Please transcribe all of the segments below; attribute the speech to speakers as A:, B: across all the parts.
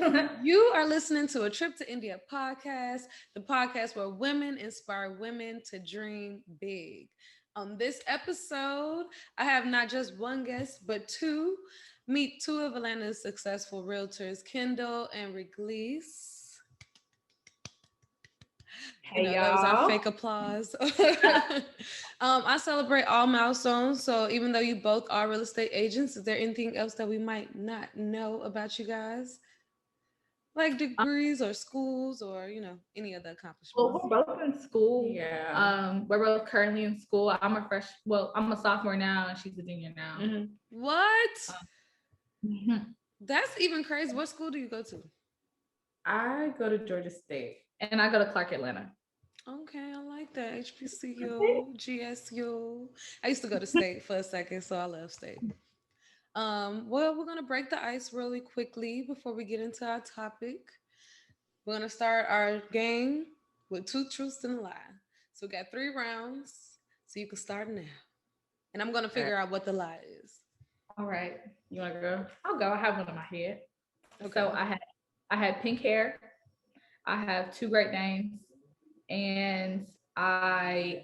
A: You are listening to a Trip to India podcast, the podcast where women inspire women to dream big. On this episode, I have not just one guest, but two. Meet two of Atlanta's successful realtors, Kendyl and Reglice.
B: Hey
A: That was our
B: y'all.
A: fake applause. I celebrate all milestones. So even though you both are real estate agents, is there anything else that we might not know about you guys? Like degrees or schools or, any other
B: Well,
A: accomplishments?
B: we're both in school.
C: Yeah.
B: We're both currently in school. I'm a sophomore now, and she's a junior now.
A: What?
B: Mhm.
A: That's even crazy. What school do you go to?
C: I go to Georgia State.
B: And I go to Clark Atlanta.
A: Okay, I like that. HBCU, GSU. I used to go to state for a second, so I love state. Well, we're gonna break the ice really quickly before we get into our topic. We're gonna start our game with two truths and a lie. So we got 3 rounds, so you can start now. And I'm gonna figure out what the lie is.
B: All right,
C: You want to go?
B: I'll go. I have one in my head.
A: Okay.
B: So I had pink hair. I have two Great Danes, and wow,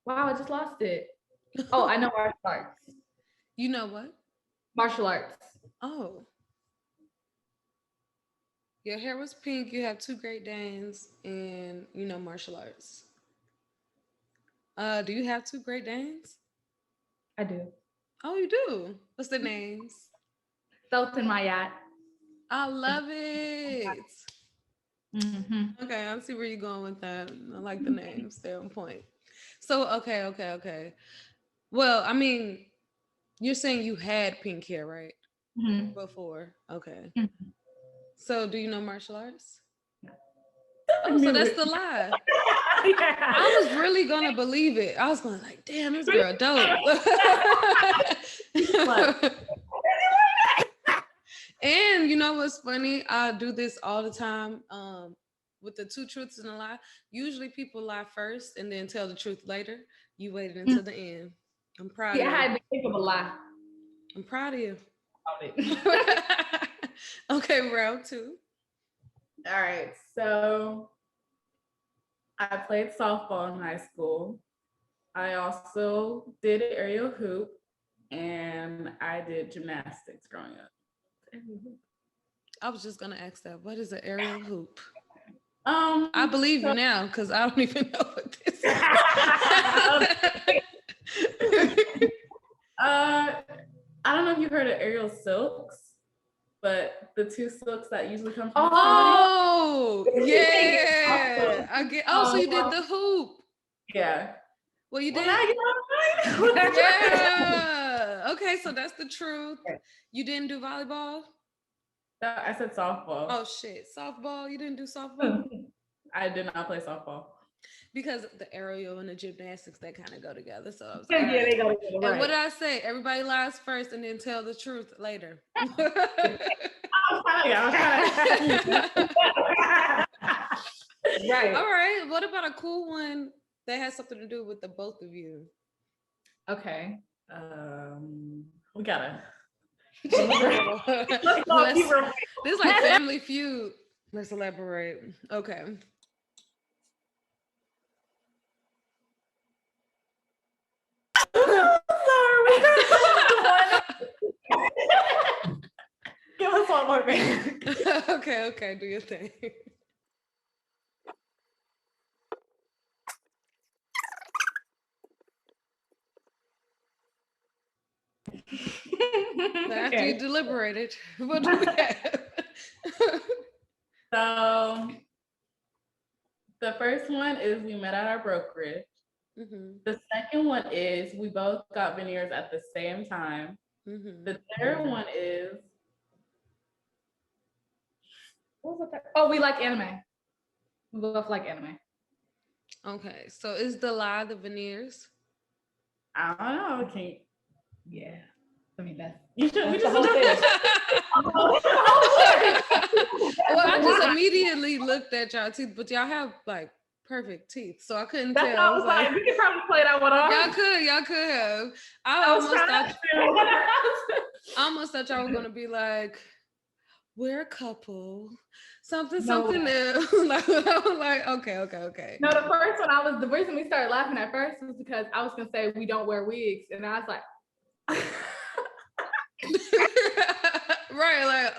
B: I just lost it. Oh, I know martial arts.
A: You know what?
B: Martial arts.
A: Oh. Your hair was pink, you have two Great Danes, and you know martial arts. Do you have two Great Danes?
B: I do.
A: Oh, you do. What's the names?
B: Felt in my yacht.
A: I love it.
B: Mm-hmm.
A: Okay, I see where you're going with that. I like the names. They're on point. So, okay. Well, I mean, you're saying you had pink hair, right?
B: Mm-hmm.
A: Before. Okay.
B: Mm-hmm.
A: So, do you know martial arts?
C: I
A: Oh, so
C: knew
A: that's
C: it.
A: the lie.
C: Yeah.
A: I was really gonna believe it. I was going like, damn, this girl dope. And you know what's funny? I do this all the time. With the two truths and a lie. Usually people lie first and then tell the truth later. You waited until the end. I'm proud
B: See,
A: of
B: I
A: you.
B: had to think of a lie.
A: I'm proud of you.
C: About it.
A: Okay, round two.
C: All right. So I played softball in high school. I also did aerial hoop and I did gymnastics growing up.
A: I was just gonna ask that. What is an aerial hoop?
C: Um,
A: I believe
C: so-
A: you now because I don't even know what this is.
C: I don't know if you heard of aerial silks, but the two silks that usually come from
A: Oh, yeah. I get. Oh, so you did the hoop.
C: yeah.
A: Well, you
C: Well,
A: did.
C: now you know what I'm saying.
A: Yeah. Okay, so that's the truth. You didn't do volleyball?
C: No, I said softball.
A: Oh shit, softball. You didn't do softball
C: I did not play softball.
A: because the aerial and the gymnastics they kind of go together. So I was
C: Yeah,
A: like, all right.
C: they go together,
A: And
C: right.
A: what did I say? Everybody lies first and then tell the truth later.
B: Right.
A: All right. What about a cool one that has something to do with the both of you?
B: Okay.
C: We gotta.
A: Let's- this is like Family Feud. Let's elaborate. Okay.
C: Give us one more minute.
A: Okay. Do your thing. After you deliberated, what do we have?
C: So the first one is we met at our brokerage.
A: Mm-hmm.
C: The second one is we both got veneers at the same time.
A: Mm-hmm.
C: The third one is
B: What was that? Oh, we like anime. We both like anime.
A: Okay, so is the lie the veneers?
C: I don't know. Can you,
B: Yeah. I mean, that's
C: you should we
B: That's
C: just
B: the whole thing.
A: Well, I just immediately looked at y'all teeth, but y'all have like perfect teeth, so I couldn't
C: That's
A: tell.
C: what I was like, we could probably play that one off.
A: Y'all could have. I
C: I was
A: almost
C: trying
A: thought
C: to.
A: y'all were gonna be like, we're a couple, something,
B: No
A: something
B: way.
A: new. Like, okay.
B: No, the reason we started laughing at first was because I was gonna say we don't wear wigs, and I was like,
A: Right, like,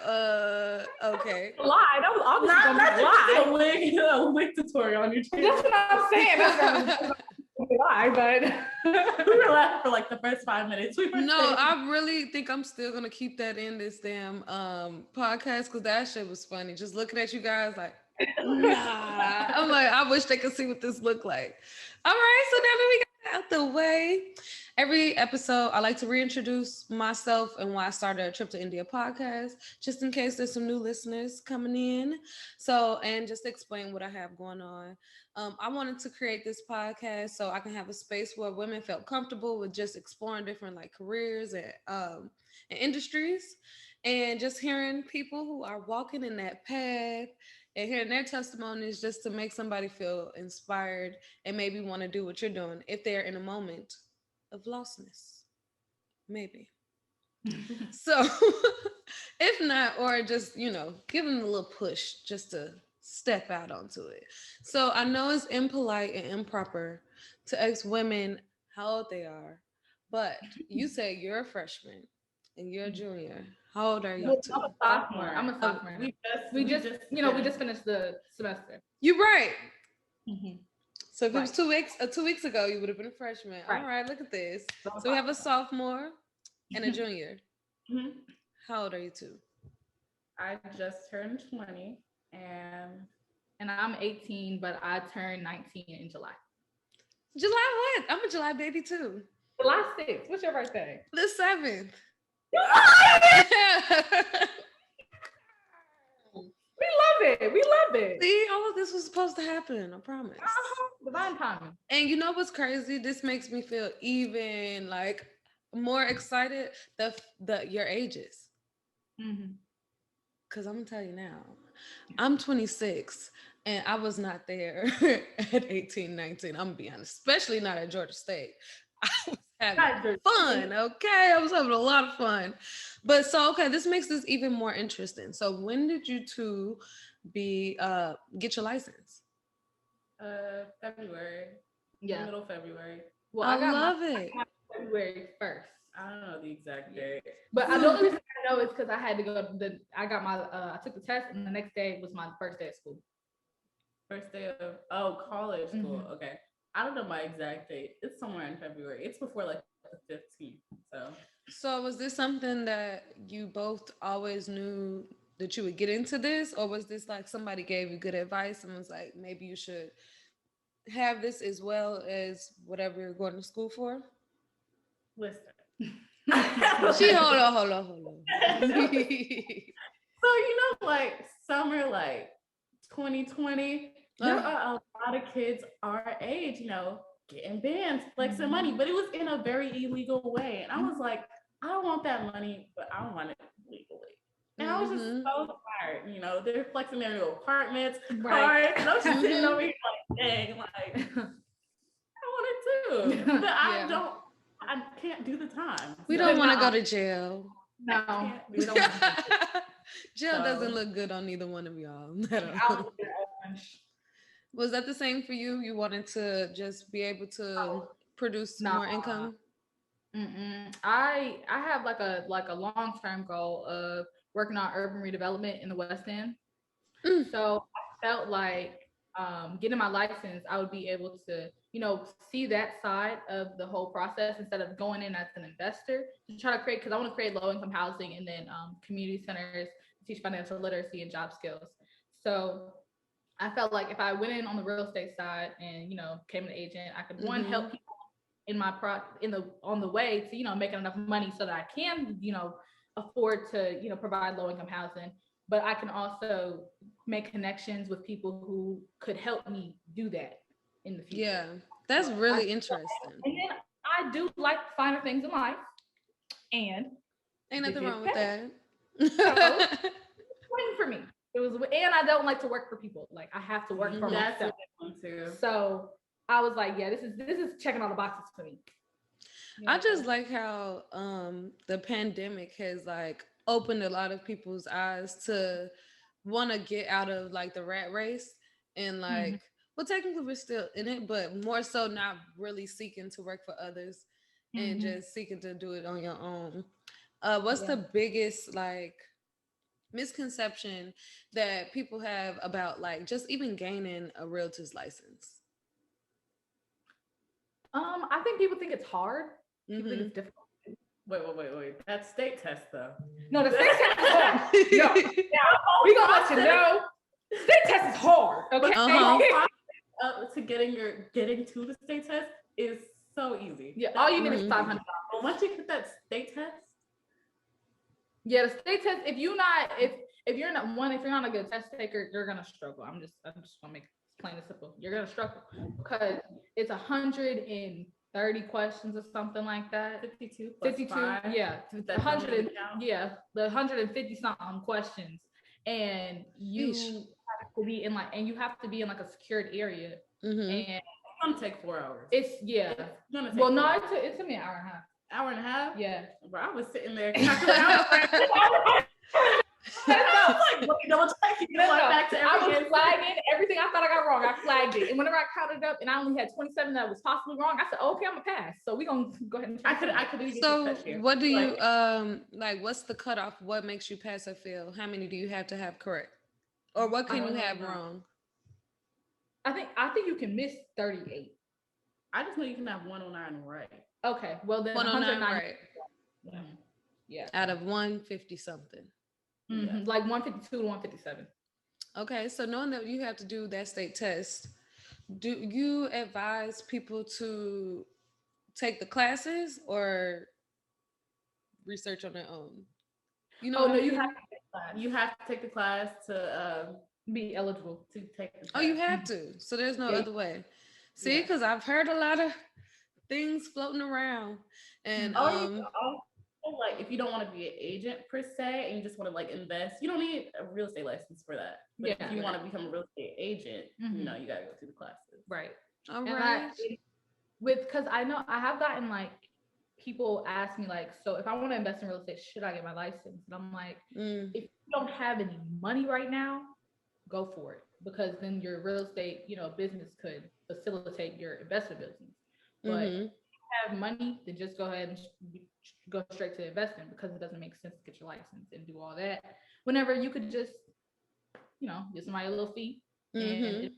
A: okay.
B: lie. That was obviously
C: Not,
B: gonna
C: not
B: be a
C: just
B: lie.
C: a wig tutorial on your
B: That's
C: channel.
B: what I'm saying. That's gonna be a lie, but
C: We were laughing for like the first 5 minutes. We were
A: No,
C: saying,
A: I really think I'm still gonna keep that in this damn podcast because that shit was funny. Just looking at you guys like, nah. I'm like, I wish they could see what this looked like. All right, so now that we got that out the way, every episode I like to reintroduce myself and why I started a Trip to India podcast, just in case there's some new listeners coming in. So, and just explain what I have going on. I wanted to create this podcast so I can have a space where women felt comfortable with just exploring different like careers and industries, and just hearing people who are walking in that path and hearing their testimonies just to make somebody feel inspired and maybe want to do what you're doing if they're in a moment of lostness, maybe. So, if not, or just, give them a little push just to step out onto it. So, I know it's impolite and improper to ask women how old they are, but you say you're a freshman and you're a junior. How old are you
B: I'm
A: two?
B: a sophomore. I'm a sophomore. We just finished the semester.
A: You're right.
B: Mm-hmm.
A: So if it was
B: Right.
A: 2 weeks, 2 weeks ago, you would have been a freshman.
B: Right.
A: All right, look at this.
B: So
A: So we have a sophomore and a junior.
C: Mhm.
A: How old are you two?
C: I just turned 20 and
B: I'm 18, but I turned 19 in July.
A: July what? I'm a July baby too.
B: July 6th. What's your birthday?
A: The 7th.
B: We love it. We love it.
A: See, all of this was supposed to happen. I promise.
B: Divine timing.
A: And you know what's crazy? This makes me feel even like more excited. Your ages.
B: Mm-hmm.
A: Cause I'm gonna tell you now, I'm 26 and I was not there at 18, 19. I'm gonna be honest, especially not at Georgia State. I was having fun, okay? I was having a lot of fun. But so okay, this makes this even more interesting. So when did you two get your license?
C: February.
B: Yeah.
C: Middle February.
A: Well, I love it.
B: February 1st.
C: I don't know the exact date.
B: But the only reason I know is because I had to go I took the test and the next day was my first day of school.
C: First day of college school. Mm-hmm. Okay. I don't know my exact date. It's somewhere in February. It's before like the 15th.
A: So was this something that you both always knew that you would get into this, or was this like somebody gave you good advice and was like, maybe you should have this as well as whatever you're going to school for?
C: Listen.
A: Hold on.
C: So like summer, like 2020, there are a lot of kids our age, getting bands, flexing money, but it was in a very illegal way. And I was like, I don't want that money, but I don't want it legally. And I was just so tired, they're flexing their new apartments, cars, and I was just sitting over here like, dang, like, I wanted to, but I can't do the time.
A: We don't want to go to jail.
B: No, we don't want to.
A: Jail doesn't look good on either one of y'all. Was that the same for you? You wanted to just be able to produce more income?
B: I have like a long-term goal of working on urban redevelopment in the West End. So I felt like getting my license, I would be able to, see that side of the whole process instead of going in as an investor to try to create, because I want to create low-income housing and then community centers to teach financial literacy and job skills. So I felt like if I went in on the real estate side and, became an agent, I could one, help people in my on the way to, making enough money so that I can, afford to, provide low-income housing. But I can also make connections with people who could help me do that in the future.
A: Yeah, that's really interesting.
B: And then I do like finer things in life, and
A: ain't nothing wrong with that.
B: So, waiting for me. It was, and I don't like to work for people. Like I have to work for myself too. So I was like, yeah, this is checking all the boxes for me.
A: I just like how the pandemic has like opened a lot of people's eyes to want to get out of like the rat race and
B: Mm-hmm.
A: like, well, technically we're still in it, but more so not really seeking to work for others and
B: Mm-hmm.
A: just seeking to do it on your own. What's
B: Yeah.
A: the biggest like misconception that people have about like just even gaining a realtor's license?
B: I think people think it's hard. People think
A: Mm-hmm.
B: it's difficult.
C: Wait. That's state test though.
B: No, the state test is hard. No, now we gonna let you know. State test is hard. Okay.
A: Uh-huh.
C: To getting to the state test is so easy.
B: Yeah, all you need is
A: Mhm.
B: $500.
C: But once you hit that state test,
B: Yeah, the state test. If you're not a good test taker, you're gonna struggle. I'm just gonna make it plain and simple. You're gonna struggle because it's 130 questions or something like that.
C: 52 plus
B: 52,
C: 5.
B: yeah,
C: That
B: 100,
C: doesn't count.
B: yeah, the 150 something questions, and you
A: Yeesh.
B: have to be in like, and you have to be in like a secured area,
A: Mm-hmm.
B: and
C: It's gonna take 4 hours.
B: it's yeah.
C: It's gonna take
B: Well, no,
C: 4 hours.
B: it took me an hour and a half.
C: Hour and a half.
B: Yeah.
C: Bro, I was sitting there calculating. I was like, wait, double checking.
B: No, no.
C: Back to
B: I was
C: everything.
B: flagging everything I thought I got wrong. I flagged it, and whenever I counted up, and I only had 27 that was possibly wrong, I said, oh, "Okay, I'm gonna pass." So we gonna go ahead and.
C: I could even
A: So
C: touch here.
A: what do you like what's the cutoff? What makes you pass or fail? How many do you have to have correct? Or what can you have wrong?
B: I think you can miss 38.
C: I just know you can have 109 right.
B: Okay, well then
A: 109
B: 109.
A: right.
B: Yeah.
A: Out of 150 something.
B: Mm-hmm. Like 152 to 157.
A: Okay, so knowing that you have to do that state test, do you advise people to take the classes or research on their own? You know
B: Oh
A: what
B: no,
A: I mean?
B: you have to take the class.
C: You have to take the class to
B: be eligible.
C: take the test.
A: Oh, you have to. So there's no
B: Yeah.
A: other way. See,
C: Yeah.
A: because I've heard a lot of things floating around, and
C: Or you also, like, if you don't want to be an agent per se and you just want to like invest, you don't need a real estate license for that. But
B: Yeah.
C: if you want to become a real estate agent,
B: Mhm.
C: you know, you gotta go through the classes.
B: Right.
A: all
B: And
A: right.
B: because I know I have gotten like people ask me like, so if I want to invest in real estate, should I get my license? And I'm like,
A: Mm.
B: if you don't have any money right now, go for it, because then your real estate, business could facilitate your investment business. But
A: Mm-hmm.
B: if you have money, then just go ahead and go straight to investing, because it doesn't make sense to get your license and do all that whenever you could just, give somebody a little fee and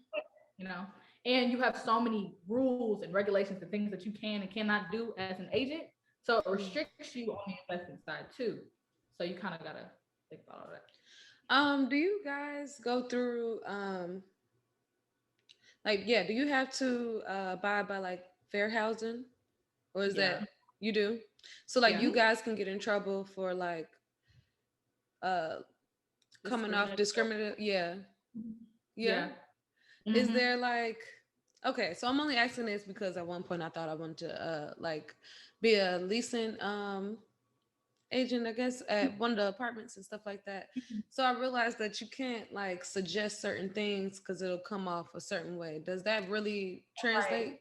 A: Mm-hmm.
B: and you have so many rules and regulations and things that you can and cannot do as an agent. So it restricts you on the investing side too. So you kind of gotta think about all that.
A: Do you guys go through do you have to abide by like fair housing? Or is
C: Yeah.
A: that you do? So like
B: Yeah.
A: you guys can get in trouble for like uh coming off discriminative. Yeah. Yeah. Is
B: Mhm.
A: there like okay, so I'm only asking this because at one point I thought I wanted to like be a leasing agent, I guess, at one of the apartments and stuff like that. So I realized that you can't like suggest certain things because it'll come off a certain way. Does that really translate?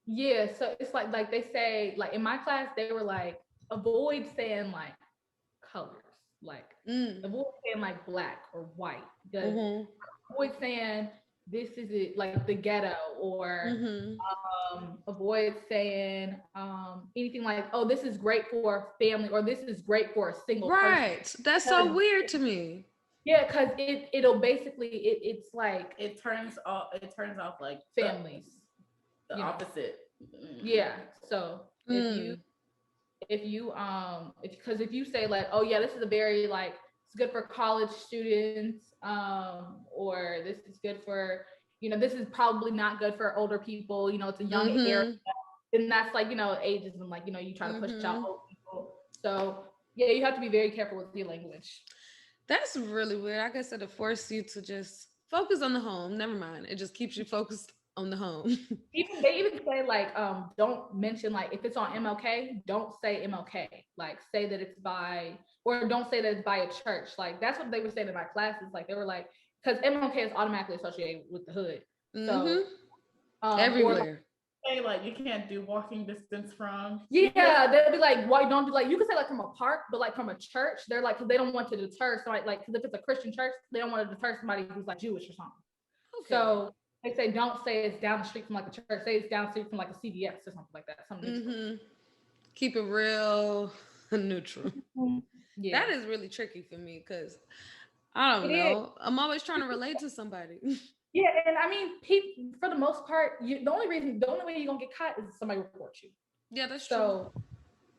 B: Yeah, so it's like they say, like in my class, they were like, avoid saying like colors, like
A: Mm.
B: avoid saying like black or white, because
A: Mm-hmm.
B: avoid saying this is it, like the ghetto, or
A: Mm-hmm.
B: avoid saying anything like, oh, this is great for a family, or this is great for a single person.
A: Right. That's so weird to me.
B: Yeah, because it'll basically it's like
C: It turns off like
B: families.
C: the opposite.
B: Yeah. So
A: Mm.
B: if you say like, oh yeah, this is a very like, it's good for college students, or this is good for, this is probably not good for older people, it's a young area, then that's like, ageism, like, you try to push out old people. So yeah, you have to be very careful with your language.
A: That's really weird. I guess it'll force you to just focus on the home. Never mind. It just keeps you focused on the home.
B: They even say like, don't mention, like, if it's on MLK, don't say MLK, like say that it's by, or don't say that it's by a church. Like that's what they were saying in my classes. Like they were like, because MLK is automatically associated with the hood. So
A: Everywhere.
C: say like you can't do walking distance from.
B: Yeah, they'll be like, why don't do like you can say like from a park, but like from a church, they're like, because they don't want to deter somebody, like because if it's a Christian church, they don't want to deter somebody who's like Jewish or something.
A: Okay.
B: So they say don't say it's down the street from like a church, say it's down the street from like a CVS or something like that, something neutral.
A: Keep it real neutral.
B: Yeah,
A: That is really tricky for me because I
B: it
A: don't
B: is.
A: know. I'm always trying to relate to somebody.
B: Yeah, and I mean, people for the most part, the only way you're gonna get caught is if somebody reports you.
A: Yeah, that's true.
B: So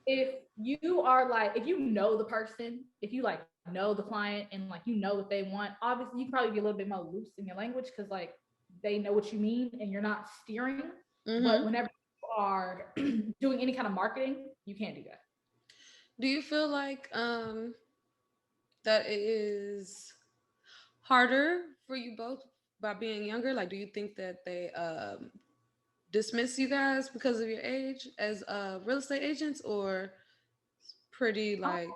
B: if you are like, if you know the person, if you like know the client and like you know what they want, obviously you can probably be a little bit more loose in your language because like they know what you mean and you're not steering. But whenever you are doing any kind of marketing, you can't do that.
A: Do you feel like that it is harder for you both by being younger? Like, do you think that they dismiss you guys because of your age as real estate agents, or pretty like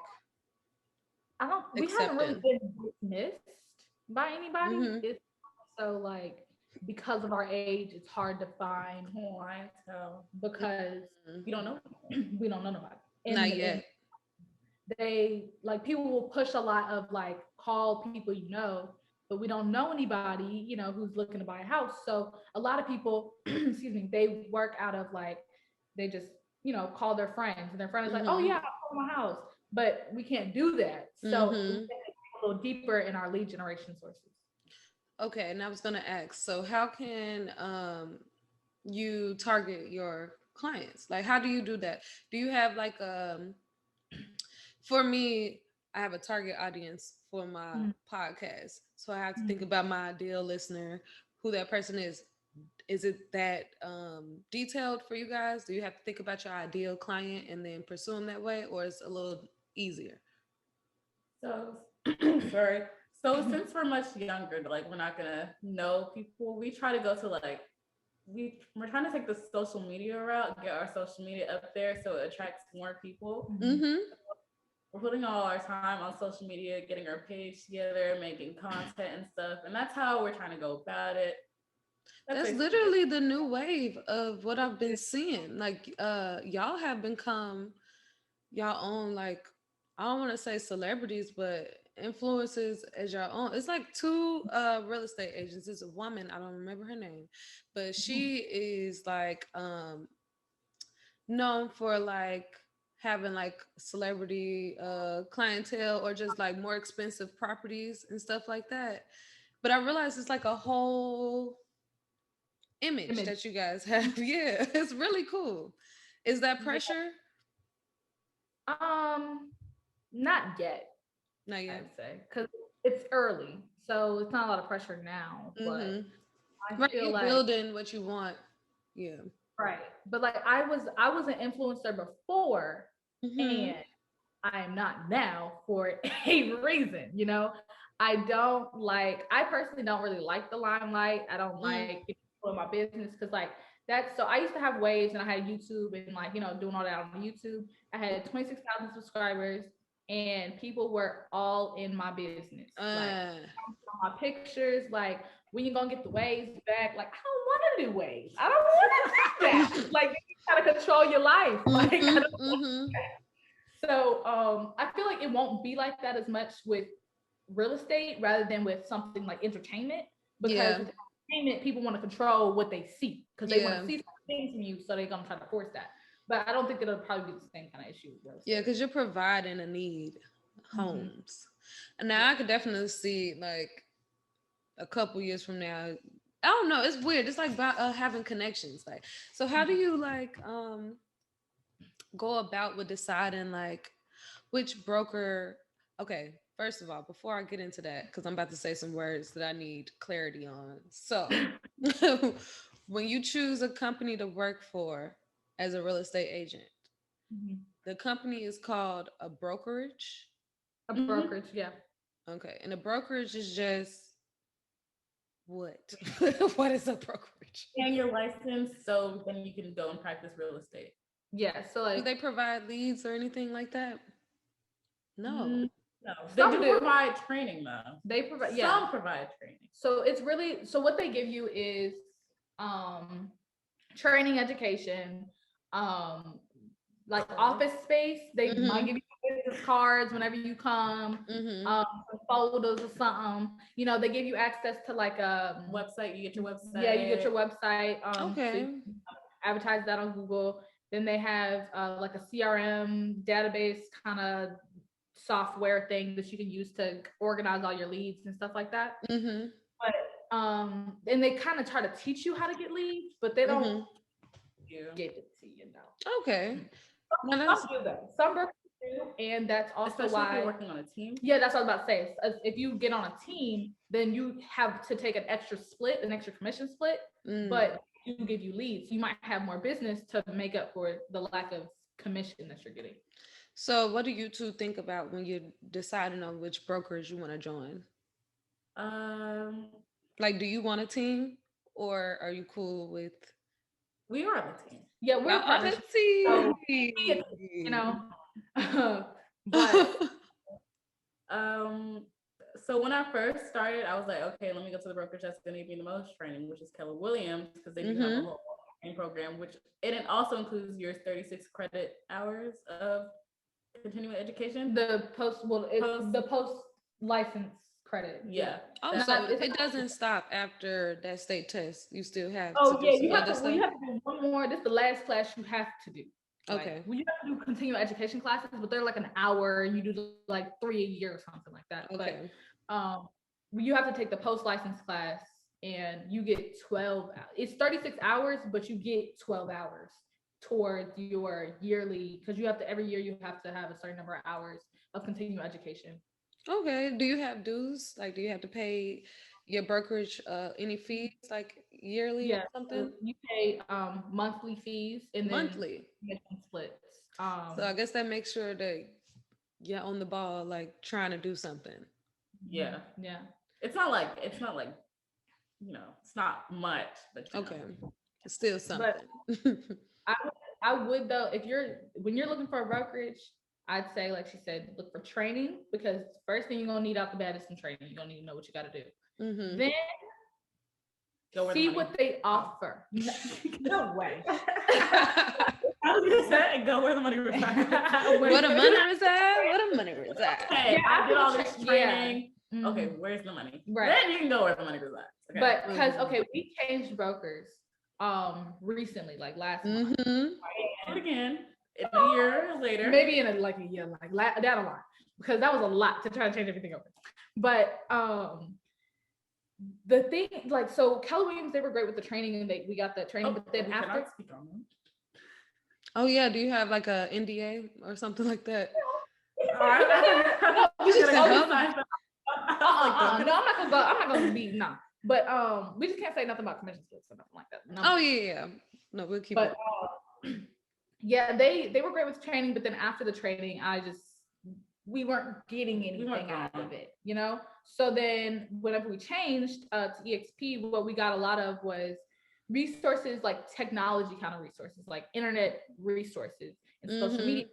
B: I don't. We haven't really
A: accepting?
B: been dismissed by anybody.
A: Mm-hmm.
B: It's so like because of our age, it's hard to find
C: Clientele.
B: because
C: You don't know.
B: we don't know nobody.
A: Not
B: And
A: yet.
B: they like people will push a lot of like call people you know, but we don't know anybody, you know, who's looking to buy a house. So a lot of people, excuse me, they work out of like they just call their friends, and their friend is like, oh yeah, I'll call my house, but we can't do that. So we
A: Mm-hmm.
B: have to go a little deeper in our lead generation sources.
A: Okay, and I was gonna ask, so how can you target your clients? Like, how do you do that? Do you have like for me, I have a target audience for my
B: Mm-hmm.
A: podcast. So I have to think about my ideal listener, who that person is. Is it that detailed for you guys? Do you have to think about your ideal client and then pursue them that way, or is it a little easier?
C: So sorry. So since we're much younger, like we're not gonna know people, we try to go to like we're trying to take the social media route, get our social media up there so it attracts more people.
A: Mm-hmm.
C: We're putting all our time on social media, getting our page together, making content and stuff, and that's how we're trying to go about it. That's
A: That's
C: basically it.
A: literally the new wave of what I've been seeing. Like, y'all have become y'all own, like, I don't want to say celebrities, but influencers as your own. It's like two real estate agents. It's a woman, I don't remember her name, but she is like known for like having like celebrity clientele or just like more expensive properties and stuff like that. But I realized it's like a whole image
B: Image.
A: that you guys have. Yeah, it's really cool. Is that
B: Yeah.
A: pressure?
B: Um, Not yet,
A: Not
B: I'd
A: yet.
B: say, because it's early, so it's not a lot of pressure now. But
A: Mm-hmm.
B: I
A: Right,
B: feel
A: you're
B: like
A: building what you want. Yeah.
B: right, but like I was an influencer before,
A: Mm-hmm.
B: and I am not now for a reason. I don't like. I personally don't really like the limelight. I don't
A: Mm.
B: like people in my business because like that's so. I used to have waves and I had YouTube and like doing all that on YouTube. I had 26,000 subscribers and people were all in my business. Like
A: Uh.
B: my pictures, like when you gonna get the waves back? Like I don't want to do waves. I don't want to do that. Like you gotta control your life. Like I
A: Mm-hmm.
B: don't.
A: Mm-hmm.
B: So I feel like it won't be like that as much with real estate rather than with something like entertainment, because
A: Yeah.
B: with entertainment people want to control what they see because they want
A: Yeah.
B: to see things from you, so they're gonna try to force that. But I don't think it'll probably be the same kind of issue with real
A: Yeah,
B: estate.
A: because you're providing a need,
B: Mm-hmm.
A: homes. And now
B: Yeah.
A: I could definitely see like a couple years from now. I don't know. It's weird. It's like about having connections. Like, so how do you like go about with deciding like which broker? Okay, first of all, before I get into that, because I'm about to say some words that I need clarity on. So, when you choose a company to work for as a real estate agent,
B: Mm-hmm.
A: the company is called a brokerage.
B: A
C: Mm-hmm.
B: brokerage, yeah.
A: Okay, and a brokerage is just what? What is a brokerage?
C: And your license, so then you can go and practice real estate.
B: Yeah, so
A: Do
B: like
A: they provide leads or anything like that? No.
C: Mm, no, they
B: some
C: do
B: do.
C: provide training though.
B: They provide, yeah.
C: Some provide training.
B: So it's really, so what they give you is um training, education, um, like office space. They might give you business cards whenever you come, some photos or something. You know, they give you access to like a
C: website. You get your website.
B: Yeah, you get your website. So
A: Okay.
B: you can advertise that on Google. Then they have like a CRM database kind of software thing that you can use to organize all your leads and stuff like that. But and they kind of try to teach you how to get leads, but they don't give it to you. No.
A: Okay. No,
B: Some do that. Some brokers do, and that's also
C: especially
B: why
C: if you're working on a team.
B: Yeah, that's what I was about to say. If you get on a team, then you have to take an extra commission split, but you give you leads. You might have more business to make up for the lack of commission that you're getting.
A: So, what do you two think about when you're deciding on which brokers you want to join?
C: Um,
A: Like, do you want a team, or are you cool with?
C: we are on the team.
B: Yeah, we're
A: Y'all on a
B: partners.
A: team.
B: So, you know, but
C: so when I first started, I was like, okay, let me go to the brokerage that's going to give me the most training, which is Keller Williams, because they do have a whole training program, which and it also includes your 36 credit hours of continuing education.
B: The post license credit.
C: Yeah.
A: Also, it doesn't stop after that state test. You still have
B: Oh
A: to
B: yeah,
A: do some
B: you have
A: other
B: to.
A: stuff.
B: You have to do one more. This is the last class you have to do.
A: Okay.
B: Well, you have to do continuing education classes, but they're like an hour. You do like 3 a year or something like that.
A: Okay.
B: But you have to take the post license class, and you get 12 hours. It's 36 hours, but you get 12 hours towards your yearly, because you have to every year you have to have a certain number of hours of continuing education.
A: Okay. Do you have dues? Like, do you have to pay your brokerage any fees, like yearly or
B: Yeah, so
A: something?
B: you pay monthly fees and then
A: Monthly.
B: commission splits.
A: So I guess that makes sure that you're on the ball, like trying to do something.
C: Yeah.
B: Yeah.
C: It's not like it's not much, but
A: Okay. It's still something.
B: But I would though, when you're looking for a brokerage, I'd say, like she said, look for training, because first thing you're gonna need out the bat is some training. You're gonna need to know what you gotta do. Then see what they offer. No way.
C: I was gonna say, go where the money resides.
A: Where the money reside? Where the money reside?
C: Okay, I did all this training.
B: Yeah.
C: Okay, where's the money?
B: Right.
C: Then you can go where the money resides. Okay.
B: But because we changed brokers recently, like last month.
C: And again, a year later.
B: Maybe in a year, that a lot. Because that was a lot to try to change everything over. But the thing, so Keller Williams, they were great with the training, and we got the training, but then after.
A: Oh yeah, do you have like a NDA or something like that?
B: No, I'm not gonna go. I'm not gonna be But we just can't say nothing about commission splits or nothing like that. No.
A: Oh yeah. No, we'll keep it.
B: Yeah, they were great with training, but then after the training, we weren't getting anything out of it, you know? So then whenever we changed to EXP, what we got a lot of was resources, like technology kind of resources, like internet resources and social media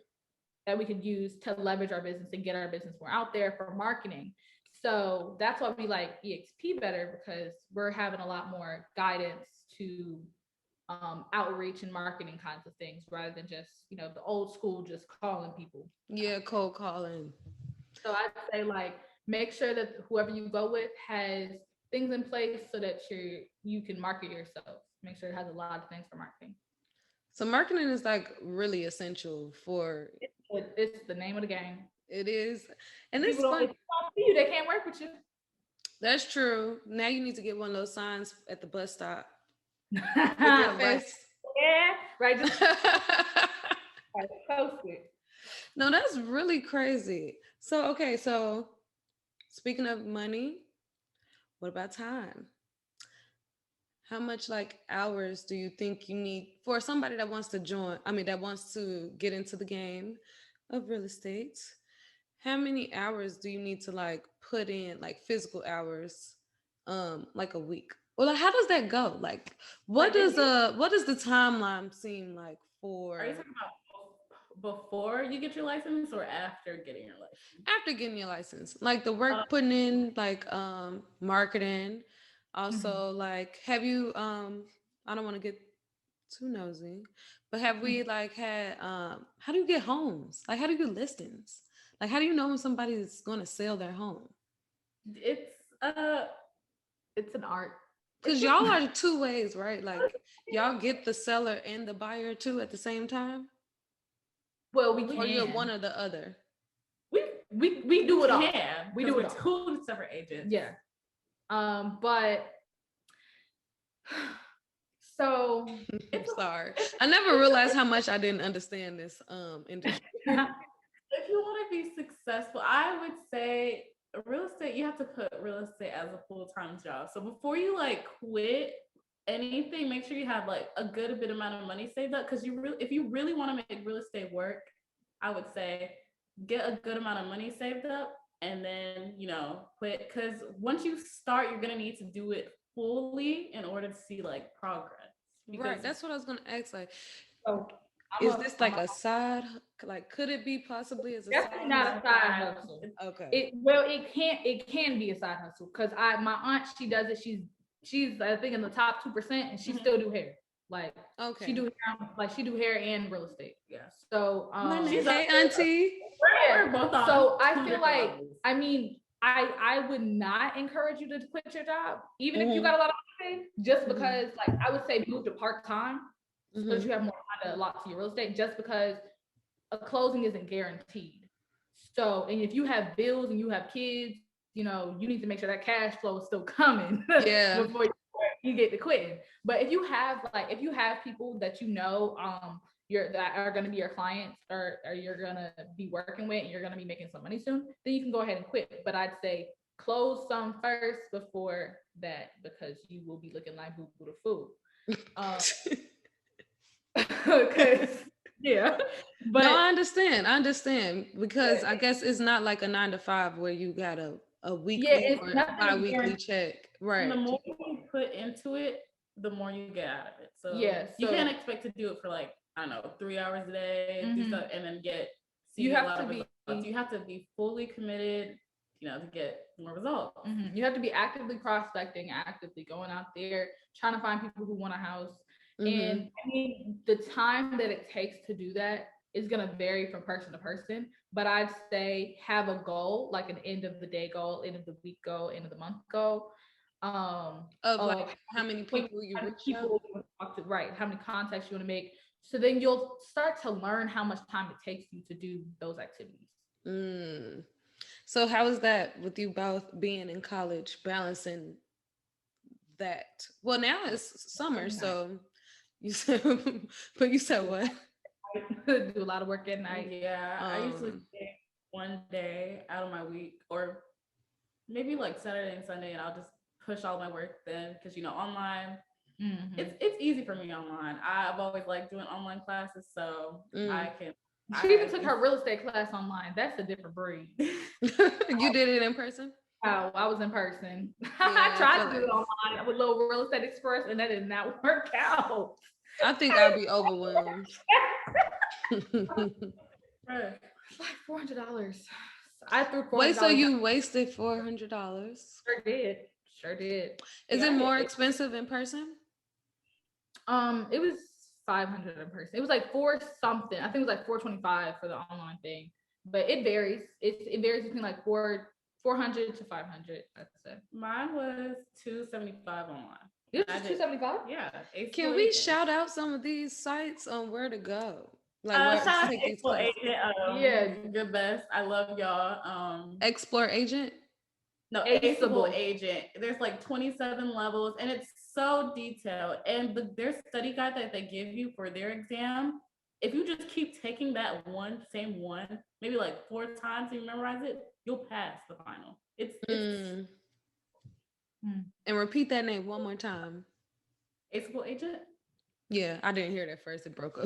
B: that we could use to leverage our business and get our business more out there for marketing. So that's why we like EXP better, because we're having a lot more guidance to outreach and marketing kinds of things, rather than just, the old school, just calling people.
A: Yeah, cold calling.
B: So I'd say, make sure that whoever you go with has things in place so that you can market yourself. Make sure it has a lot of things for marketing.
A: So marketing is really essential for.
B: It's the name of the game.
A: It is, and
B: it's fun. If they don't see you, they can't work with you.
A: That's true. Now you need to get one of those signs at the bus stop.
B: Right. Yeah, right. Just post it.
A: No, that's really crazy. So okay, so speaking of money, what about time? How much hours do you think you need for somebody that wants to that wants to get into the game of real estate? How many hours do you need to put in, physical hours, a week? Well, how does that go? What does the timeline seem like for?
C: Are you talking about before you get your license or after getting your license?
A: After getting your license, the work putting in, marketing. Also, have you? I don't want to get Too nosy. But have we like had how do you get homes? Like how do you get listings? Like how do you know when somebody's gonna sell their home?
C: It's
B: It's an art.
A: Because y'all are two ways, right? Like y'all get the seller and the buyer too at the same time?
B: Well, we
A: Or you're
B: can.
A: one or the other?
B: We do it all.
C: We do it two separate agents.
B: Yeah. But so
A: I'm sorry. I never realized how much I didn't understand this industry.
C: If you want to be successful, I would say real estate, you have to put real estate as a full-time job. So before you like quit anything, make sure you have like a good bit amount of money saved up. Because if you really want to make real estate work, I would say get a good amount of money saved up and then quit. Because once you start, you're gonna need to do it fully in order to see like progress. Because
A: Right. That's what I was gonna ask. Like,
B: so
A: is this like a side? Like, could it be possibly as a
B: definitely
A: side?
B: not a side hustle.
A: Okay.
B: It can be a side hustle because my aunt, she does it. She's I think in the top 2%, and she still do hair. Like
A: Okay.
B: she do hair and real estate.
C: yeah.
B: So
A: she's hey auntie.
B: yeah. So I feel like I mean I would not encourage you to quit your job, even if you got a lot of money, just because like I would say move to part-time so that you have more kind of a lot to your real estate, just because a closing isn't guaranteed. So, and if you have bills and you have kids, you need to make sure that cash flow is still coming
A: Yeah.
B: before you get to quitting. But if you have people that that are going to be your clients or you're going to be working with and you're going to be making some money soon, then you can go ahead and quit. But I'd say close some first before that, because you will be looking like boo boo the fool. Because yeah, but
A: no, I understand because I guess it's not like a 9 to 5 where you got a weekly or bi-weekly check, right?
C: And the more you put into it, the more you get out of it. So you can't expect to do it for like I don't know 3 hours a day, do stuff, and then you have to be results. You have to be fully committed, to get more results.
B: You have to be actively prospecting, actively going out there, trying to find people who want a house. And I mean, the time that it takes to do that is going to vary from person to person. But I'd say have a goal, like an end of the day goal, end of the week goal, end of the month goal.
A: Of like how many people you reach out
B: to, right? How many contacts you want to make. So then you'll start to learn how much time it takes you to do those activities.
A: So how is that with you both being in college, balancing that? Well, now it's summer, so you said, but you said what?
B: I do a lot of work at night.
C: Yeah, I usually take one day out of my week, or maybe like Saturday and Sunday, and I'll just push all my work then, because online, it's easy for me online. I've always liked doing online classes, so I can.
B: She even took her real estate class online. That's a different breed.
A: You did it in person?
B: Oh, I was in person. Yeah, I tried to do it online with Little Real Estate Express, and that did not work out.
A: I think I'd be overwhelmed.
B: Like $400. I threw $400.
A: Wait, so you wasted $400?
B: Sure did.
A: Is it more expensive in person?
B: It was $500 in person. It was like $4 something. I think it was like $425 for the online thing, but it varies. It varies between like $400 to $500. I'd say
C: mine was $275 online.
B: It was $275.
C: Yeah.
A: Can we shout out some of these sites on where to go?
C: Like shout out to Explore Agent. Yeah, good best. I love y'all.
A: Explore Agent.
C: No, Aceable Agent. There's like 27 levels, and it's so detailed. And their study guide that they give you for their exam, if you just keep taking that same one, maybe like 4 times and you memorize it, you'll pass the final. It's
A: And repeat that name one more time.
C: Aceable Agent?
A: Yeah, I didn't hear that first. It broke up.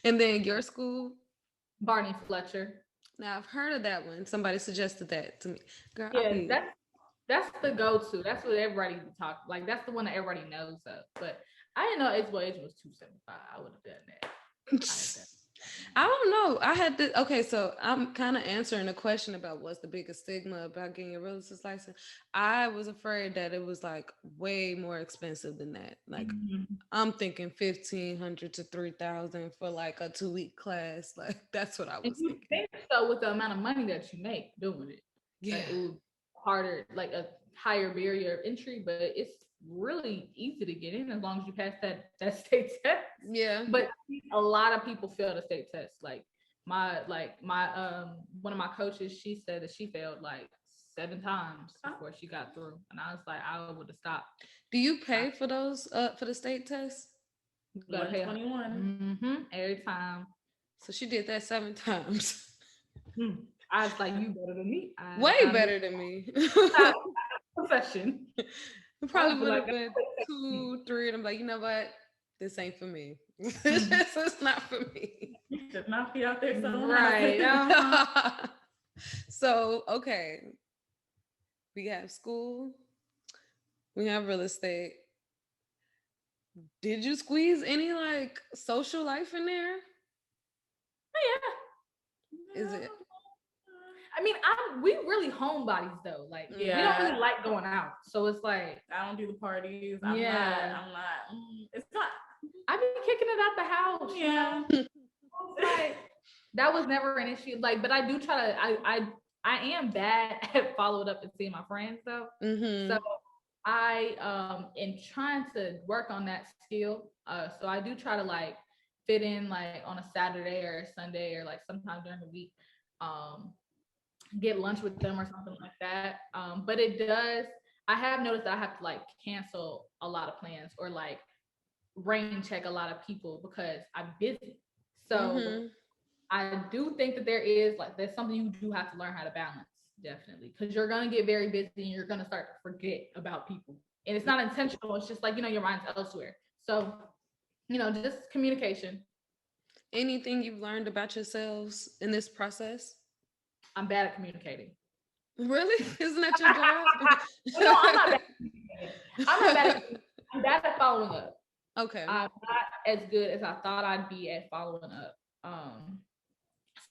A: And then your school?
B: Barney Fletcher.
A: Now I've heard of that one. Somebody suggested that to me. Girl,
B: yeah, that's the go-to. That's what everybody talk like. That's the one that everybody knows of. But I didn't know Aceable Agent was $275. I would have done that.
A: I don't know. I had to. Okay, so I'm kind of answering a question about what's the biggest stigma about getting a real estate license. I was afraid that it was like way more expensive than that. Like
B: Mhm.
A: I'm thinking 1,500 to 3,000 for like a 2 week class. Like that's what I
B: And
A: was
B: you
A: thinking.
B: think so with the amount of money that you make doing it, that
A: Yeah,
B: it would harder, like a higher barrier of entry, but it's really easy to get in as long as you pass that state test.
A: yeah.
B: But a lot of people fail the state test. My one of my coaches, she said that she failed like 7 times before she got through, and I was like, I would have stopped.
A: Do you
B: I,
A: pay for those for the state test?
B: you gotta pay.
C: 121.
B: Every time.
A: So she did that 7 times.
B: Mm. I was like, you better than me.
A: Way
B: I'm
A: better than me.
B: not a profession.
A: It
B: I
A: probably
B: would be
A: would
B: like,
A: have been two, three, and I'm like, you know what? This ain't for me. This
B: Mhm.
A: just is not for me.
C: You should not be out there selling
B: Right.
C: houses.
A: So, okay, we have school, we have real estate. Did you squeeze any like social life in there? Is it?
B: I mean, we really homebodies though. Like we don't
C: Yeah,
B: really like going out, so it's like,
C: I don't do the parties.
B: yeah,
C: I'm not. It's not.
B: I be kicking it out the house.
C: Yeah.
B: It's like that was never an issue. Like, but I do try to. I am bad at following up and seeing my friends though. So
A: Mm-hmm.
B: I am trying to work on that skill. So I do try to like fit in like on a Saturday or a Sunday or like sometime during the week. Um, get lunch with them or something like that. But it does. I have noticed that I have to like cancel a lot of plans or like rain check a lot of people because I'm busy. So
A: Mm-hmm.
B: I do think that there is like there's something you do have to learn how to balance, definitely, because you're gonna get very busy and you're gonna start to forget about people. And it's not intentional. It's just like your mind's elsewhere. So just communication.
A: Anything you've learned about yourselves in this process?
B: I'm bad at communicating.
A: Really? Isn't that your job?
B: No, I'm not bad. I'm not bad at. I'm bad at following up.
A: Okay.
B: I'm not as good as I thought I'd be at following up.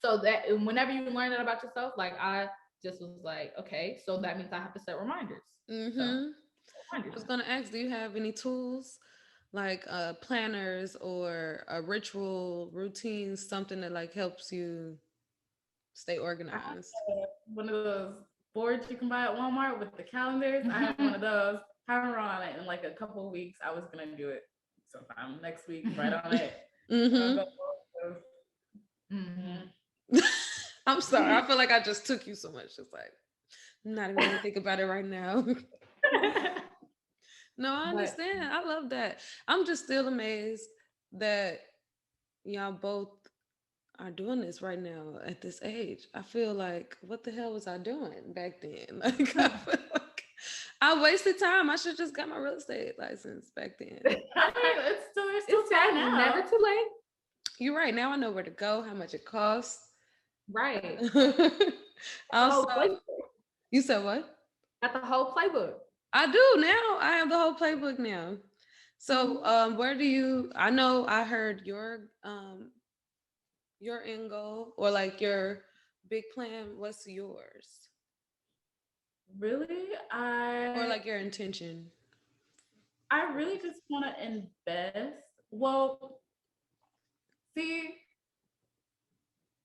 B: So that whenever you learn that about yourself, like I just was like, okay, so that means I have to set reminders. So
A: Mm-hmm. I
B: reminders.
A: was gonna ask, do you have any tools like planners or a ritual routines, something that like helps you stay
C: I have
A: organized?
C: one of those boards you can buy at Walmart with the calendars. I have one
B: Mhm.
C: of those. Haven't run on it in like a couple of weeks. I was gonna do it sometime next week. Right on it. I'm gonna
A: Mm-hmm.
C: go.
B: Mhm.
A: I'm sorry. I feel like I just took you so much. It's like I'm not even gonna think about it right now. No, I
B: But
A: understand. I love that. I'm just still amazed that y'all both are doing this right now at this age. I feel like what the hell was I doing back then? Like I feel like I wasted time. I should just got my real estate license back then.
C: I mean, there's still
B: it's
C: time
B: never
C: now.
B: too late.
A: You're right. Now I know where to go, how much it costs.
B: Right. The
A: Also,
B: whole playbook.
A: you said what?
B: Got the whole playbook.
A: I do now. I have the whole playbook now. So,
B: Mhm.
A: where do you? I know I heard your end goal or like your big plan. What's yours
C: Really,
A: or like your intention?
C: I really just want to invest. Well, see,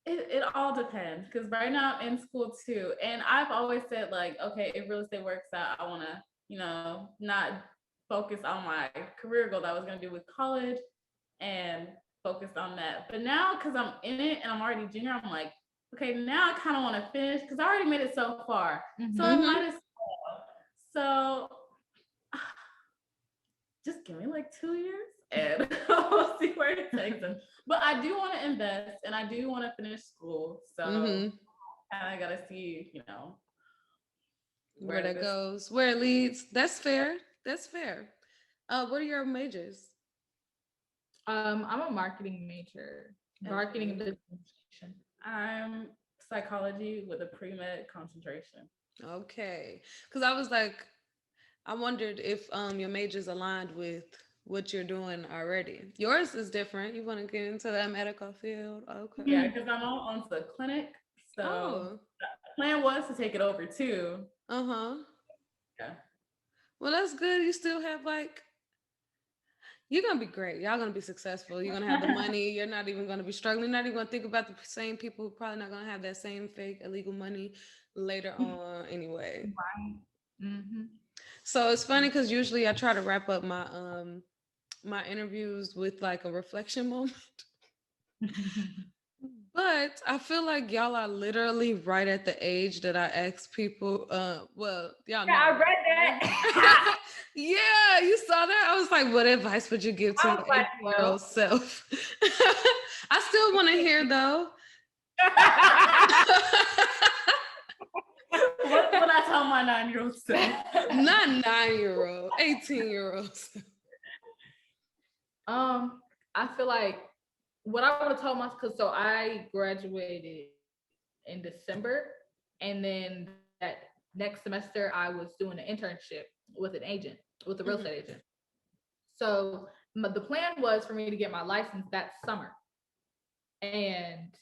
C: it all depends because right now I'm in school too, and I've always said like, okay, if real estate works out, I want to, not focus on my career goal that I was gonna do with college and focus on that. But now, because I'm in it and I'm already junior, I'm like, okay, now I kind of want to finish because I already made it so far, so I
B: Mhm.
A: Mm-hmm.
C: might as well. So just give me like 2 years and we'll see where it takes us. But I do want to invest and I do want to finish school. So
A: Mm-hmm.
C: I gotta see,
A: Where
C: where
A: that
C: this.
A: goes, where it leads. That's fair. That's fair. What are your majors?
B: I'm a marketing major, marketing and
C: Okay.
B: business administration.
C: I'm psychology with a pre-med concentration.
A: Okay, because I was like, I wondered if your majors aligned with what you're doing already. Yours is different. You want to get into that medical field. Okay.
C: Yeah, because I'm on the clinic. So
A: Oh.
C: the plan was to take it over too.
A: Uh-huh.
C: Yeah.
A: Well, that's good. You still have like you're gonna be great. Y'all gonna be successful. You're gonna have the money. You're not even gonna be struggling. You're not even gonna think about the same people who probably not gonna have that same fake illegal money later on anyway.
B: Right. Mm-hmm.
A: So it's funny because usually I try to wrap up my interviews with like a reflection moment. But I feel like y'all are literally right at the age that I ask people. Well, y'all
B: Yeah, I
A: know.
B: read that.
A: Yeah, you saw that. I was like, what advice would you give to
B: I
A: your
B: was like,
A: 18-year-old self? I still want to hear though.
C: What would I tell my 9-year-old self?
A: Not 9-year-old, 18-year-olds.
B: I feel like what I would have told myself, because so I graduated in December, and then that next semester I was doing an internship with an agent, with a real estate agent. So the plan was for me to get my license that summer, and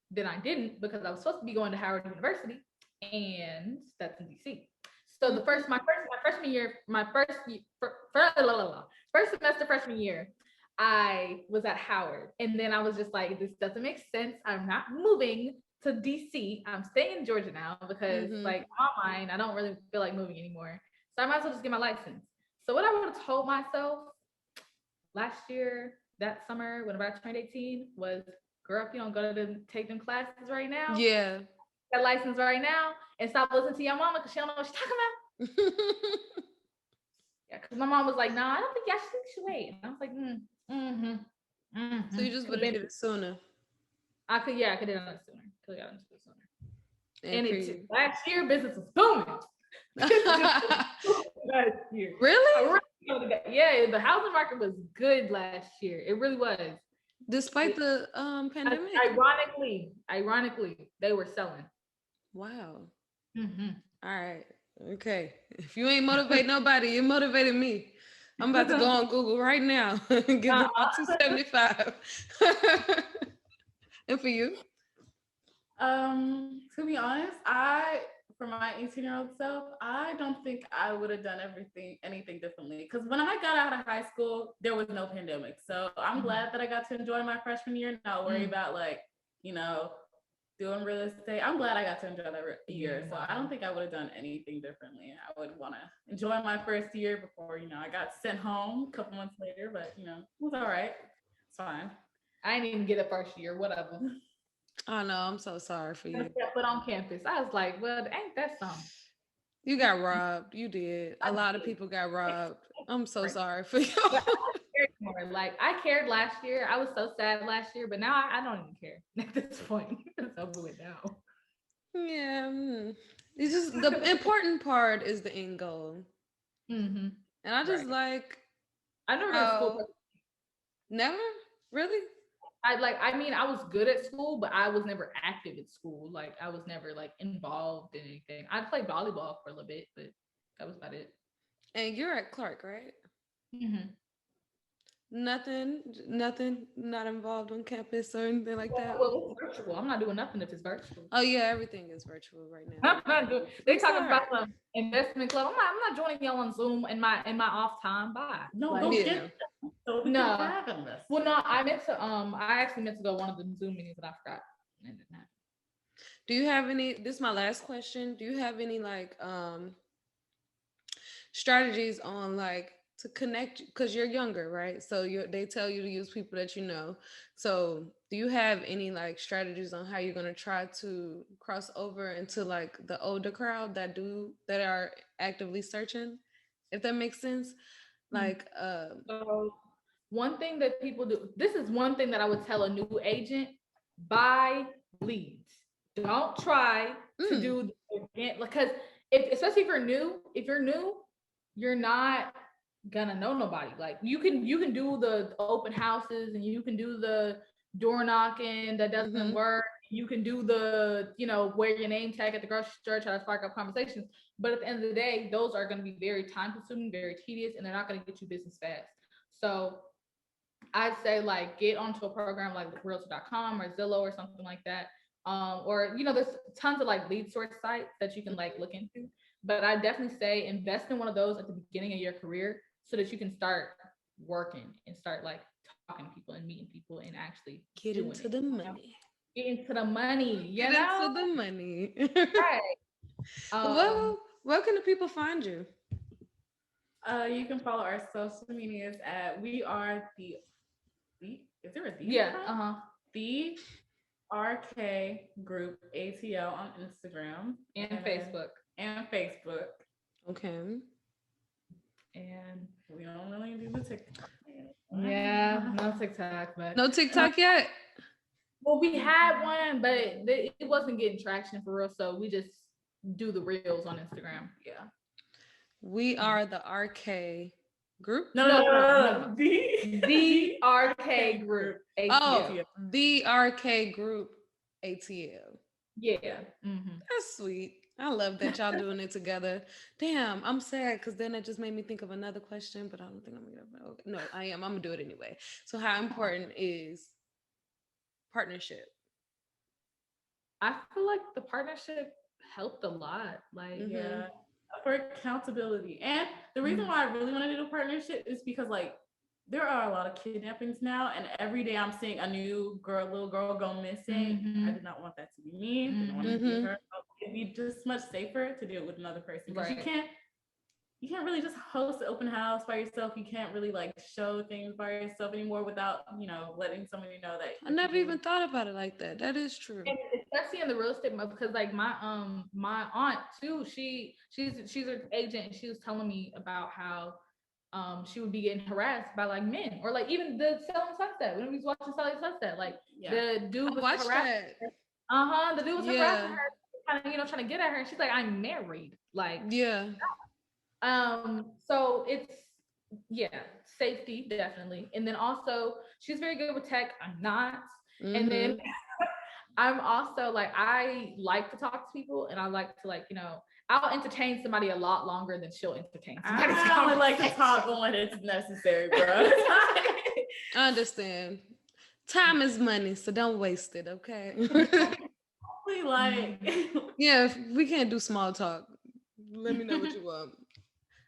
B: then I didn't because I was supposed to be going to Howard University, and that's in DC. So my freshman year, first semester freshman year, I was at Howard, and then I was just like, this doesn't make sense. I'm not moving to DC. I'm staying in Georgia now because like online, I don't really feel like moving anymore. So I might as well just get my license. So what I would have told myself last year, that summer, whenever I turned 18, was, girl, if you don't go to take them classes right now,
A: Yeah.
B: that license right now, and stop listening to your mama because she don't know what she's talking about. Yeah, because my mom was like, "Nah, I don't think y'all should wait." And I was like,
A: So you just would have did it sooner.
B: I could have done it sooner. Could have gotten into it sooner. And last year, business was booming. Last year.
A: Really?
B: Yeah, the housing market was good last year. It really was.
A: Despite the pandemic.
B: Ironically, they were selling.
A: Wow.
B: Mm-hmm.
A: All right. Okay. If you ain't motivate nobody, you motivated me. I'm about to go on Google right now and give them my 275. And for you?
C: To be honest, for my 18-year-old self, I don't think I would have done anything differently. Because when I got out of high school, there was no pandemic. So I'm glad that I got to enjoy my freshman year, not worry about doing real estate. I'm glad I got to enjoy that year. So I don't think I would have done anything differently. I would want to enjoy my first year before, I got sent home a couple months later, but it was all right. It's fine.
B: I didn't even get a first year, whatever.
A: Oh no, I'm so sorry for you.
B: But on campus, I was like, well, ain't that something?
A: You got robbed. You did. A lot of people got robbed. I'm so sorry for you.
B: Like I cared last year. I was so sad last year, but now I don't even care at this point. It's over with now.
A: Yeah. It's just the important part is the end goal.
B: Mm-hmm.
A: And I just like.
B: I never did school.
A: Never? Really?
B: I was good at school, but I was never active at school. Like I was never like involved in anything. I played volleyball for a little bit, but that was about it.
A: And you're at Clark, right?
B: Mm-hmm.
A: Nothing, not involved on campus or anything like that.
B: Well, it's virtual. I'm not doing nothing if it's virtual.
A: Oh yeah, everything is virtual right now.
B: I'm not doing. They talking about some investment club. I'm not joining y'all on Zoom in my off time. Bye.
C: No, go get them. So we
B: no.
C: can have this.
B: Well, no, I actually meant to go one of the Zoom meetings, but I forgot.
A: Do you have any? This is my last question. Do you have any strategies on to connect, because you're younger, right? So they tell you to use people that you know. So do you have any strategies on how you're going to try to cross over into the older crowd that are actively searching, if that makes sense?
B: So one thing that people do, this is one thing that I would tell a new agent: buy leads. Don't try to do because especially if you're new, you're not gonna know nobody. Like you can do the open houses and you can do the door knocking that doesn't work. You can do the wear your name tag at the grocery store, try to spark up conversations. But at the end of the day, those are going to be very time consuming, very tedious, and they're not going to get you business fast. So I'd say like get onto a program like realtor.com or Zillow or something like that. Or there's tons of like lead source sites that you can like look into. But I definitely say invest in one of those at the beginning of your career so that you can start working and start like talking to people and meeting people and actually
A: Get
B: doing
A: into
B: it.
A: the money.
B: Get into the money,
A: Get into the money.
B: Right.
A: Well, where can the people find you?
C: You can follow our social medias at we are the is there a D?
B: Yeah.
C: The RK Group ATL on Instagram
B: and Facebook.
C: Okay.
B: And
C: we don't really do the TikTok.
B: Yeah, no TikTok, but
A: no TikTok yet.
B: Well, we had one, but it wasn't getting traction for real, so we just do the reels on Instagram. Yeah.
A: We are the RK Group.
C: No.
B: The RK Group.
A: ATL. Oh, the RK Group ATL.
B: Yeah.
A: That's sweet. I love that y'all doing it together. Damn, I'm sad because then it just made me think of another question, but I don't think I'm gonna. Okay. No, I am. I'm gonna do it anyway. So, how important is partnership?
B: I feel like the partnership helped a lot. Like,
C: yeah, for accountability. And the reason why I really want to do a partnership is because like there are a lot of kidnappings now, and every day I'm seeing a new little girl go missing. I did not want that to be me. Didn't want to be her. It'd be just much safer to do it with another person because you can't really just host an open house by yourself. You can't really like show things by yourself anymore without letting somebody know that.
A: I never even thought about it like that. That is true.
B: And especially in the real estate market, because like my aunt too, she's an agent, and she was telling me about how she would be getting harassed by like men, or like even the Selling Sunset, when we was watching Selling Sunset, like the dude was harassing her. The dude was harassing her, trying to get at her, and she's like, I'm married. Like, so it's safety definitely. And then also she's very good with tech. I'm not. And then I'm also like, I like to talk to people, and I like to like, I'll entertain somebody a lot longer than she'll entertain somebody.
C: I only like to talk when it's necessary, bro.
A: I understand. Time is money, so don't waste it, okay? Yeah, if we can't do small talk, let me know what you want.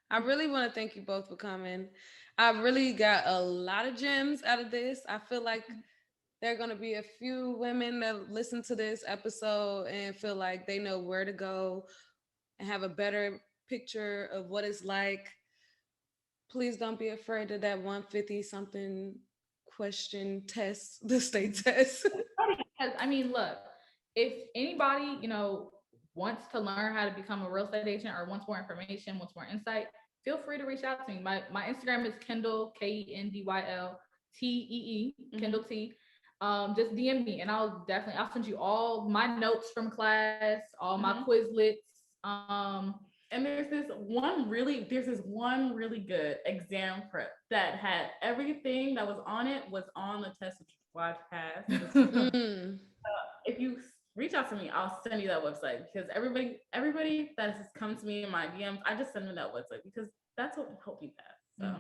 A: I really want to thank you both for coming. I really got a lot of gems out of this. I feel like there are going to be a few women that listen to this episode and feel like they know where to go and have a better picture of what it's like. Please don't be afraid of that 150 something question test, the state test.
B: Because I mean, look, if anybody, wants to learn how to become a real estate agent or wants more information, wants more insight, feel free to reach out to me. My Instagram is Kendyl, KENDYL TEE, Kendyl T. Just DM me, and I'll send you all my notes from class, all my Quizlets.
C: And there's this one really good exam prep that had everything that was on it was on the test that you watch past. If you reach out to me, I'll send you that website, because everybody that has come to me in my DMs, I just send them that website because that's what helped me pass. So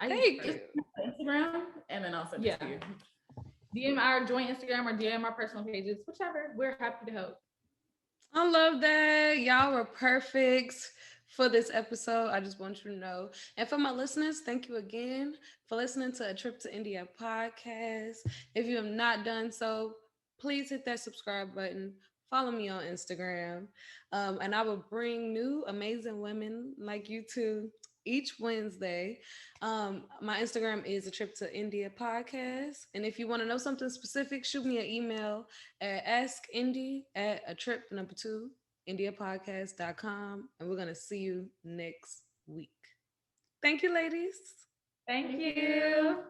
A: thank you.
C: Instagram, and then I'll send it to you.
B: DM our joint Instagram or DM our personal pages, whichever. We're happy to help.
A: I love that. Y'all were perfect for this episode. I just want you to know. And for my listeners, thank you again for listening to A Trip to India podcast. If you have not done so, please hit that subscribe button. Follow me on Instagram. And I will bring new amazing women like you two each Wednesday. My Instagram is A Trip to India podcast. And if you want to know something specific, shoot me an email at askindy@atrip2indiapodcast.com. And we're going to see you next week. Thank you, ladies.
B: Thank you.